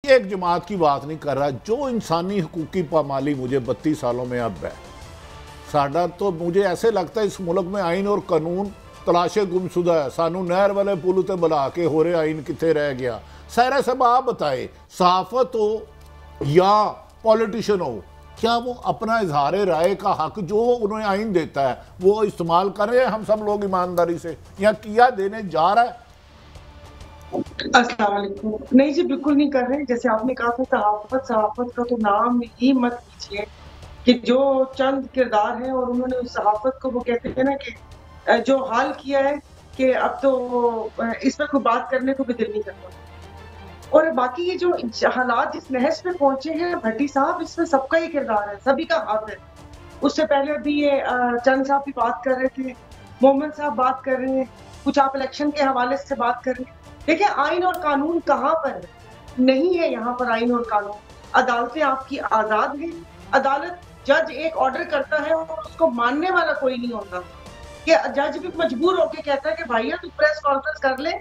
एक जमात की बात नहीं कर रहा, जो इंसानी हकूक की पामाली मुझे 32 सालों में अब है साडा, तो मुझे ऐसे लगता है इस मुल्क में आइन और कानून तलाशे गुमशुदा है। सानू नहर वाले पुल उत्ते बुला के हो रहे आइन कितने रह गया। सारा सब आप बताए, सहाफत हो या पॉलिटिशियन हो, क्या वो अपना इजहार राय का हक जो उन्हें आइन देता है वो इस्तेमाल कर रहे हैं हम सब लोग ईमानदारी से, या किया देने जा रहा है? अस्सलाम वालेकुम। नहीं जी, बिल्कुल नहीं कर रहे। जैसे आपने कहा था सहाफत, सहाफत का तो नाम ही मत लीजिए कि जो चंद किरदार हैं और उन्होंने उस सहाफत को, वो कहते हैं ना कि जो हाल किया है कि अब तो इस पर कोई बात करने को भी दिल नहीं करता। और बाकी ये जो हालात जिस नहज पे पहुंचे हैं भट्टी साहब, इसमें सबका ही किरदार है, सभी का हाथ है। उससे पहले भी ये चंद साहब भी बात कर रहे थे, मोहम्मद साहब बात कर रहे हैं, कुछ आप इलेक्शन के हवाले से बात कर रहे हैं। देखिए, आइन और कानून कहाँ पर है? नहीं है यहाँ पर आइन और कानून। अदालतें आपकी आजाद हैं। अदालत, जज एक ऑर्डर करता है और उसको मानने वाला कोई नहीं होता कि जज भी मजबूर होके कहता है कि भैया तू प्रेस कॉन्फ्रेंस कर ले,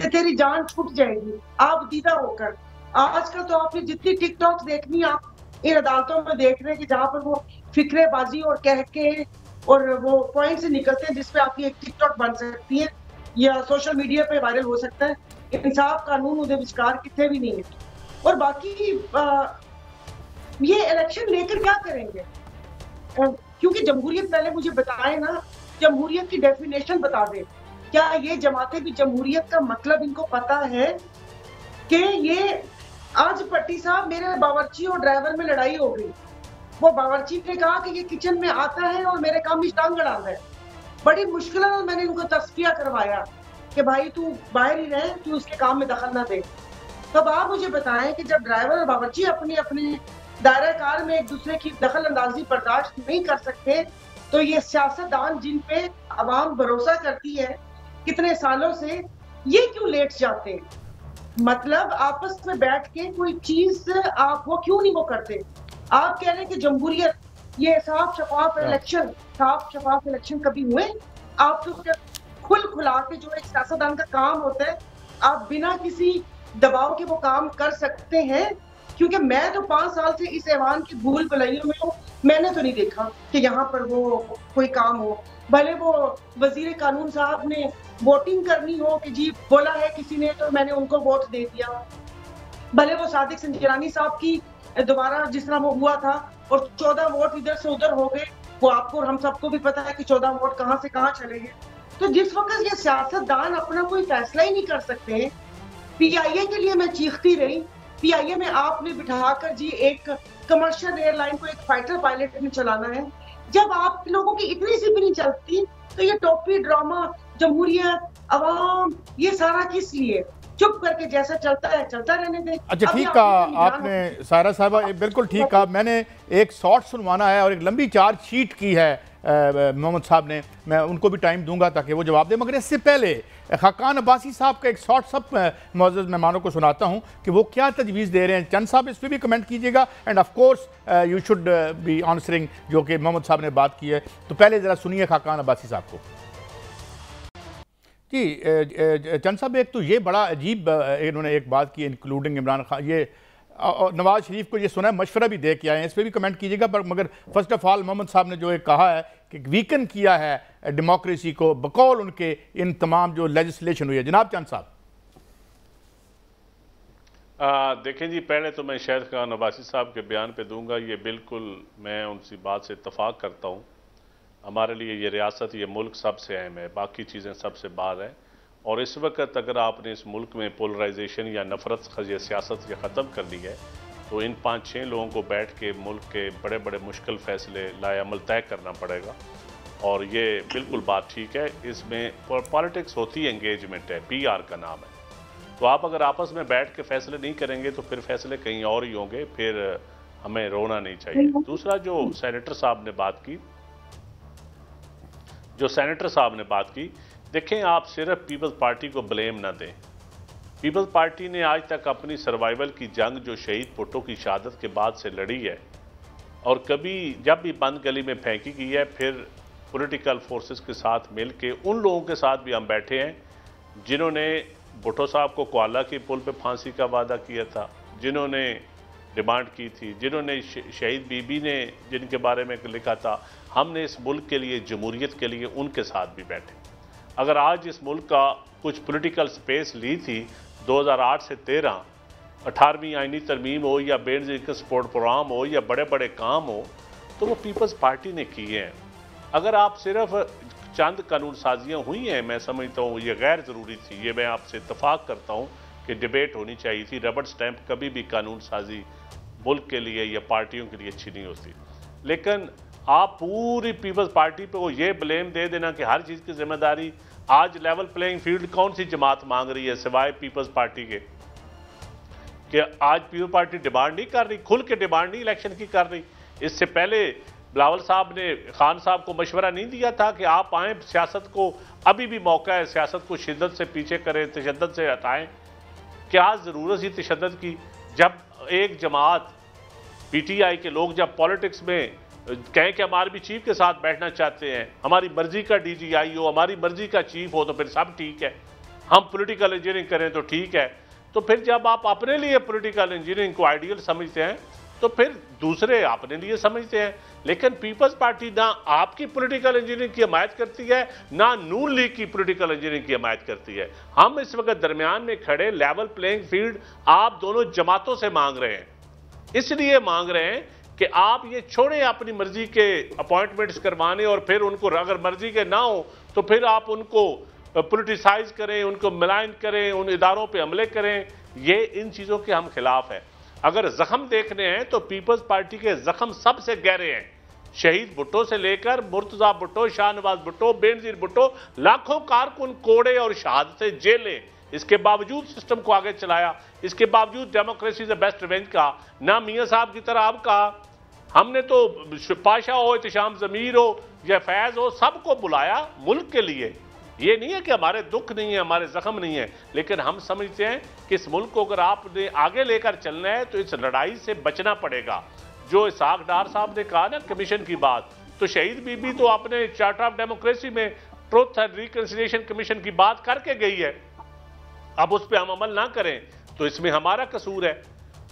तेरी जान छूट जाएगी आप दीदा होकर। आजकल तो आपने जितनी टिकटॉक देखनी आप इन अदालतों में देख रहे हैं कि जहाँ पर वो फिक्रेबाजी और कह के और वो पॉइंट से निकलते हैं जिसपे आपकी एक टिकटॉक बन सकती है या सोशल मीडिया पे वायरल हो सकता है। इंसाफ कानून उदे विचकार कितने भी नहीं है। और बाकी ये इलेक्शन लेकर क्या करेंगे? क्योंकि जमहूरियत, पहले मुझे बताए ना, जमहूरियत की डेफिनेशन बता दे। क्या ये जमातें भी जमहूरियत का मतलब इनको पता है? कि ये आज भट्टी साहब, मेरे बावर्ची और ड्राइवर में लड़ाई हो गई। वो बावर्ची ने कहा कि ये किचन में आता है और मेरे काम में टांग अड़ाता है। बड़ी मुश्किल में मैंने इनको तस्फिया करवाया कि भाई तू बाहर ही रहे, तू उसके काम में दखल ना दे। तब आप मुझे बताएं कि जब ड्राइवर और बावर्ची अपने अपने दायरा कार में एक दूसरे की दखल अंदाजी बर्दाश्त नहीं कर सकते, तो ये सियासतदान जिन पे आवाम भरोसा करती है कितने सालों से, ये क्यों लेट जाते हैं? मतलब आपस में बैठ के कोई चीज आप वो क्यों नहीं वो करते? आप कह रहे हैं कि जमहूरियत, ये साफ शफाफ इलेक्शन, साफ शफाफ इलेक्शन कभी हुए? आप तो खुल खुला के, जो एक सियासतदान का काम होता है, आप बिना किसी दबाव के वो काम कर सकते हैं। क्योंकि मैं तो 5 साल से इस ऐवान की भूल भुलैयों में हूँ, मैंने तो नहीं देखा कि यहाँ पर वो कोई काम हो। भले वो वजीर कानून साहब ने वोटिंग करनी हो कि जी बोला है किसी ने तो मैंने उनको वोट दे दिया, भले वो सादिक संजरानी साहब की दोबारा जिस तरह वो हुआ था और 14 वोट इधर से उधर हो गए, वो आपको और हम सबको भी पता है कि 14 वोट कहाँ से कहाँ चले गए। तो जिस वक्त ये सियासतदान अपना कोई फैसला ही नहीं कर सकते, पीआईए के लिए मैं चीखती रही, पीआईए में आपने बिठाकर जी एक कमर्शियल एयरलाइन को एक फाइटर पायलट में चलाना है। जब आप लोगों की इतनी सी भी नहीं चलती, तो ये टोपी ड्रामा, जमहूरियत, अवाम, ये सारा किस लिए? चुप करके जैसा चलता है चलता रहने दें। अच्छा, ठीक कहा आपने सायरा साहबा, बिल्कुल ठीक कहा। मैंने एक शॉर्ट सुनवाना है और एक लंबी चार्ज शीट की है मोहम्मद साहब ने, मैं उनको भी टाइम दूंगा ताकि वो जवाब दें। मगर इससे पहले खाकान अब्बासी साहब का एक शॉर्ट सब मौजूद मेहमानों को सुनाता हूँ कि वो क्या तजवीज़ दे रहे हैं। चंद साहब इस पर भी कमेंट कीजिएगा end of course you should be answering जो कि मोहम्मद साहब ने बात की है। तो पहले ज़रा सुनिए खाकान अब्बासी साहब को। जी चंद साहब, एक तो ये बड़ा अजीब इन्होंने एक बात की, इंक्लूडिंग इमरान खान, ये नवाज शरीफ को ये सुना है, मशवरा भी दे के आए हैं, इस पर भी कमेंट कीजिएगा। पर मगर फर्स्ट ऑफ ऑल मोहम्मद साहब ने जो एक कहा है कि वीकन किया है डेमोक्रेसी को बकौल उनके इन तमाम जो लेजिस्लेशन हुई है। जनाब चंद साहब। देखें जी, पहले तो मैं शायद खान अब्बासी साहब के बयान पे दूंगा, ये बिल्कुल मैं उनकी बात से इत्तफाक करता हूँ। हमारे लिए ये रियासत, ये मुल्क सबसे अहम है, बाकी चीज़ें सबसे बाहर हैं। और इस वक्त अगर आपने इस मुल्क में पोलराइजेशन या नफरत या सियासत या ख़त्म करनी है, तो इन 5-6 लोगों को बैठ के मुल्क के बड़े बड़े मुश्किल फ़ैसले लाएअमल तय करना पड़ेगा। और ये बिल्कुल बात ठीक है, इसमें पॉलिटिक्स होती है, एंगेजमेंट है, PR का नाम है। तो आप अगर आपस में बैठ के फ़ैसले नहीं करेंगे तो फिर फ़ैसले कहीं और ही होंगे, फिर हमें रोना नहीं चाहिए। दूसरा, जो सेनेटर साहब ने बात की, देखें, आप सिर्फ पीपल्स पार्टी को ब्लेम ना दें। पीपल्स पार्टी ने आज तक अपनी सर्वाइवल की जंग जो शहीद भुट्टो की शहादत के बाद से लड़ी है, और कभी जब भी बंद गली में फेंकी गई है, फिर पॉलिटिकल फोर्सेस के साथ मिल के उन लोगों के साथ भी हम बैठे हैं जिन्होंने भुट्टो साहब को कोआला के पुल पे फांसी का वादा किया था, जिन्होंने डिमांड की थी, जिन्होंने शहीद बीबी ने जिनके बारे में लिखा था, हमने इस मुल्क के लिए, जमहूरियत के लिए उनके साथ भी बैठे। अगर आज इस मुल्क का कुछ पॉलिटिकल स्पेस ली थी 2008 से 13, 18वीं आईनी तरमीम हो या बेनज़ीर का सपोर्ट प्रोग्राम हो या बड़े बड़े काम हो, तो वो पीपल्स पार्टी ने किए हैं। अगर आप सिर्फ चंद कानून साजियाँ हुई हैं, मैं समझता हूँ ये गैर ज़रूरी थी। ये मैं आपसे इत्तफाक करता हूँ कि डिबेट होनी चाहिए थी। रबड़ स्टैंप कभी भी कानून साजी मुल्क के लिए या पार्टियों के लिए अच्छी नहीं होती। लेकिन आप पूरी पीपल्स पार्टी पे वो ये ब्लेम दे देना कि हर चीज़ की जिम्मेदारी, आज लेवल प्लेइंग फील्ड कौन सी जमात मांग रही है सिवाय पीपल्स पार्टी के? कि आज पीपल्स पार्टी डिमांड नहीं कर रही, खुल के डिमांड नहीं इलेक्शन की कर रही। इससे पहले बिलावल साहब ने खान साहब को मशवरा नहीं दिया था कि आप आएँ, सियासत को अभी भी मौका है, सियासत को शिद्दत से पीछे करें, तशद्दुद से हटाएं? क्या ज़रूरत थी तशद्दुद की? जब एक जमात पीटीआई के लोग जब पॉलिटिक्स में कहें कि हमारे भी चीफ के साथ बैठना चाहते हैं, हमारी मर्जी का डीजीआई हो, हमारी मर्जी का चीफ हो, तो फिर सब ठीक है, हम पॉलिटिकल इंजीनियरिंग करें तो ठीक है। तो फिर जब आप अपने लिए पॉलिटिकल इंजीनियरिंग को आइडियल समझते हैं तो फिर दूसरे अपने लिए समझते हैं। लेकिन पीपल्स पार्टी ना आपकी पॉलिटिकल इंजीनियरिंग की हिमायत करती है, ना नून लीग की पॉलिटिकल इंजीनियरिंग की हिमायत करती है। हम इस वक्त दरमियान में खड़े, लेवल प्लेइंग फील्ड आप दोनों जमातों से मांग रहे हैं। इसलिए मांग रहे हैं कि आप ये छोड़ें अपनी मर्जी के अपॉइंटमेंट्स करवाने, और फिर उनको अगर मर्जी के ना हो तो फिर आप उनको पॉलिटिसाइज करें, उनको मिलान करें, उन इदारों पे हमले करें। ये इन चीज़ों के हम खिलाफ हैं। अगर जख्म देखने हैं तो पीपल्स पार्टी के जख्म सबसे गहरे हैं। शहीद भुट्टो से लेकर मुर्तजा भुट्टो, शाहनवाज भुट्टो, बेनजीर भुट्टो, लाखों कारकुन कोड़े और शहादतें जेलें, इसके बावजूद सिस्टम को आगे चलाया। इसके बावजूद democracy is the best revenge का ना मियाँ साहब की तरह आप कहा। हमने तो पाशा हो, इत्तेशाम ज़मीर हो या फैज़ हो, सबको बुलाया मुल्क के लिए। ये नहीं है कि हमारे दुख नहीं है, हमारे जख्म नहीं है, लेकिन हम समझते हैं कि इस मुल्क को अगर आपने आगे लेकर चलना है तो इस लड़ाई से बचना पड़ेगा। जो इसाक डार साहब ने कहा ना कमीशन की बात, तो शहीद बीबी तो अपने चार्टर ऑफ डेमोक्रेसी में ट्रुथ एंड रिकंसिलिएशन कमीशन की बात करके गई है। अब उस पर हम अमल ना करें तो इसमें हमारा कसूर है।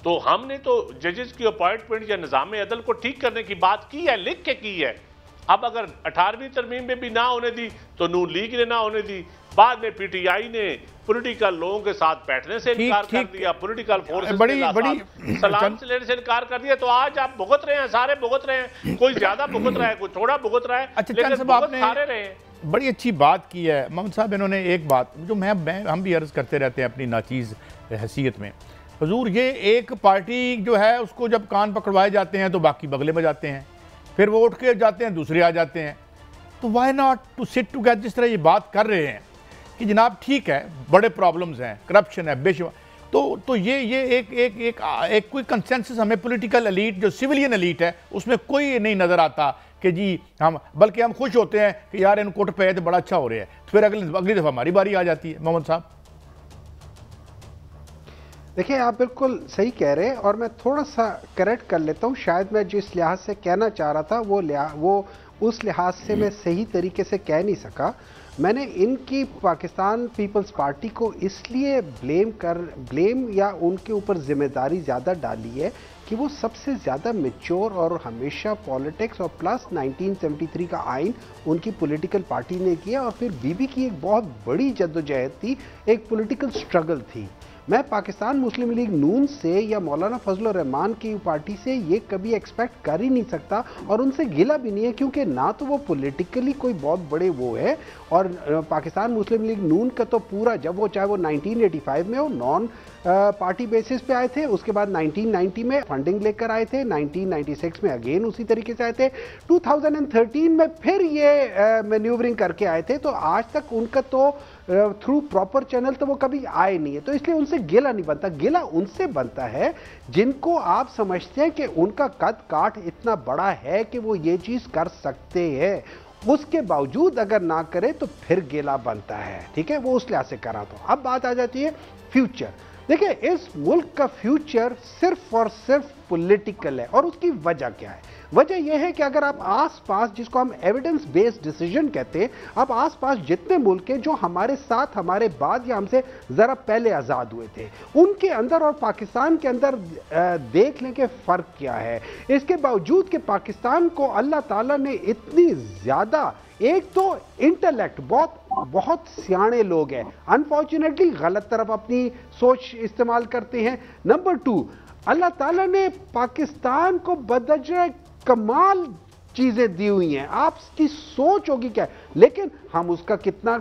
तो हमने तो जजेस की अपॉइंटमेंट या निज़ाम अदल को ठीक करने की बात की है, लिख के की है। अब अगर 18वीं तरमीम में भी ना होने दी तो नून लीग ने ना होने दी, बाद में पीटीआई ने पॉलिटिकल लोगों के साथ बैठने से इनकार कर दिया, पॉलिटिकल फोर्सेस बड़ी सलाम से लेने से इनकार कर दिया। तो आज आप भुगत रहे हैं, सारे भुगत रहे हैं, कोई ज्यादा भुगत रहा है, कोई थोड़ा भुगत रहा है, लेकिन भुगत सारे रहे हैं। बड़ी अच्छी बात की है मोहम्मद साहब। इन्होंने एक बात जो हम भी अर्ज करते रहते हैं अपनी नाचीज़ हैसियत में, हुजूर ये एक पार्टी जो है उसको जब कान पकड़वाए जाते हैं तो बाकी बगले में जाते हैं, फिर वो उठ के जाते हैं, दूसरे आ जाते हैं। तो why not to sit together, जिस तरह ये बात कर रहे हैं कि जनाब ठीक है बड़े प्रॉब्लम्स हैं, करप्शन है बेशुमार, तो ये एक कोई कंसेंसस हमें पॉलिटिकल एलीट जो सिविलियन एलीट है उसमें कोई नहीं नज़र आता कि जी हम, बल्कि हम खुश होते हैं कि यार इन कोर्ट पे तो बड़ा अच्छा हो रहा है, तो फिर अगली दफ़ा हमारी बारी आ जाती है। मोहम्मद साहब देखिए, आप बिल्कुल सही कह रहे हैं और मैं थोड़ा सा करेक्ट कर लेता हूँ। शायद मैं जिस लिहाज से कहना चाह रहा था वो उस लिहाज से मैं सही तरीके से कह नहीं सका। मैंने इनकी पाकिस्तान पीपल्स पार्टी को इसलिए ब्लेम या उनके ऊपर जिम्मेदारी ज़्यादा डाली है कि वो सबसे ज़्यादा मैच्योर और हमेशा पॉलिटिक्स और प्लस 1973 का आइन उनकी पॉलिटिकल पार्टी ने किया, और फिर बीबी की एक बहुत बड़ी जद्दोजहद थी, एक पॉलिटिकल स्ट्रगल थी। मैं पाकिस्तान मुस्लिम लीग नून से या मौलाना फजलुर रहमान की पार्टी से ये कभी एक्सपेक्ट कर ही नहीं सकता, और उनसे गिला भी नहीं है, क्योंकि ना तो वो पॉलिटिकली कोई बहुत बड़े वो है, और पाकिस्तान मुस्लिम लीग नून का तो पूरा, जब वो चाहे वो 1985 में हो नॉन पार्टी बेसिस पे आए थे, उसके बाद 1990 में फंडिंग लेकर आए थे, 1996 में अगेन उसी तरीके से आए थे, 2013 में फिर ये मैन्यूवरिंग करके आए थे। तो आज तक उनका तो थ्रू प्रॉपर चैनल तो वो कभी आए नहीं है, तो इसलिए उनसे गिला नहीं बनता। गिला उनसे बनता है जिनको आप समझते हैं कि उनका कद काठ इतना बड़ा है कि वो ये चीज़ कर सकते हैं, उसके बावजूद अगर ना करे तो फिर गिला बनता है। ठीक है, वो उस लिहाज से करा। तो अब बात आ जाती है फ्यूचर। देखिए, इस मुल्क का फ्यूचर सिर्फ और सिर्फ पॉलिटिकल है। और उसकी वजह क्या है? वजह यह है कि अगर आप आसपास, जिसको हम एविडेंस बेस्ड डिसीजन कहते हैं, आप आसपास जितने मुल्क हैं जो हमारे साथ, हमारे बाद या हमसे जरा पहले आजाद हुए थे, उनके अंदर और पाकिस्तान के अंदर देख लें कि फर्क क्या है। इसके बावजूद कि पाकिस्तान को अल्लाह ताला ने इतनी ज्यादा, एक तो इंटेलेक्ट, बहुत सियाने लोग हैं, अनफॉर्चुनेटली गलत तरफ अपनी सोच इस्तेमाल करते हैं। नंबर 2, अल्लाह ताला ने पाकिस्तान को बदजरा कमाल चीजें दी हुई हैं, आपकी सोच होगी क्या, लेकिन हम उसका कितना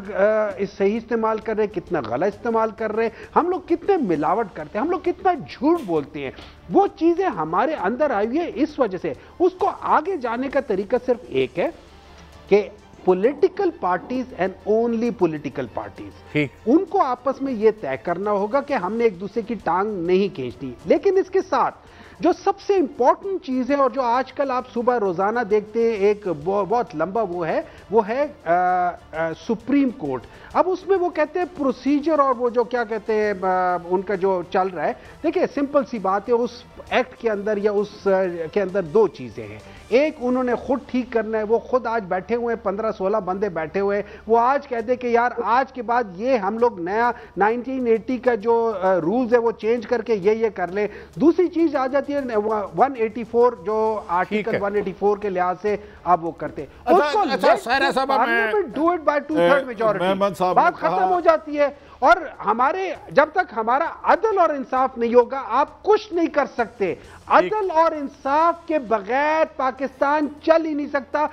सही इस्तेमाल कर रहे हैं, कितना गलत इस्तेमाल कर रहे हैं, हम लोग कितने मिलावट करते हैं, हम लोग कितना झूठ बोलते हैं, वो चीजें हमारे अंदर आई है। इस वजह से उसको आगे जाने का तरीका सिर्फ एक है कि political parties and only political parties, उनको आपस में यह तय करना होगा कि हमने एक दूसरे की टांग नहीं खींचनी। लेकिन इसके साथ जो सबसे इंपॉर्टेंट चीज है और जो आजकल आप सुबह रोजाना देखते हैं, एक बहुत लंबा वो है सुप्रीम कोर्ट। अब उसमें वो कहते हैं प्रोसीजर, और वो जो क्या कहते हैं उनका जो चल रहा है, देखिए सिंपल सी बात है, उस एक्ट के अंदर या उस के अंदर दो चीजें हैं। एक, उन्होंने खुद ठीक करना है, वो खुद आज बैठे हुए हैं, 15-16 बंदे बैठे हुए हैं, वो आज कहते कि यार आज के बाद ये हम लोग नया 1980 का जो रूल्स है वो चेंज करके ये कर ले। दूसरी चीज आ जाती है 184, जो आर्टिकल 184 के लिहाज से आप वो करते हैं, डू इट बाय 2/3 मेजॉरिटी, बात खत्म हो जाती है। और हमारे, जब तक हमारा अदल और इंसाफ नहीं होगा, आप कुछ नहीं कर सकते। अदल और इंसाफ के बगैर पाकिस्तान चल ही नहीं सकता।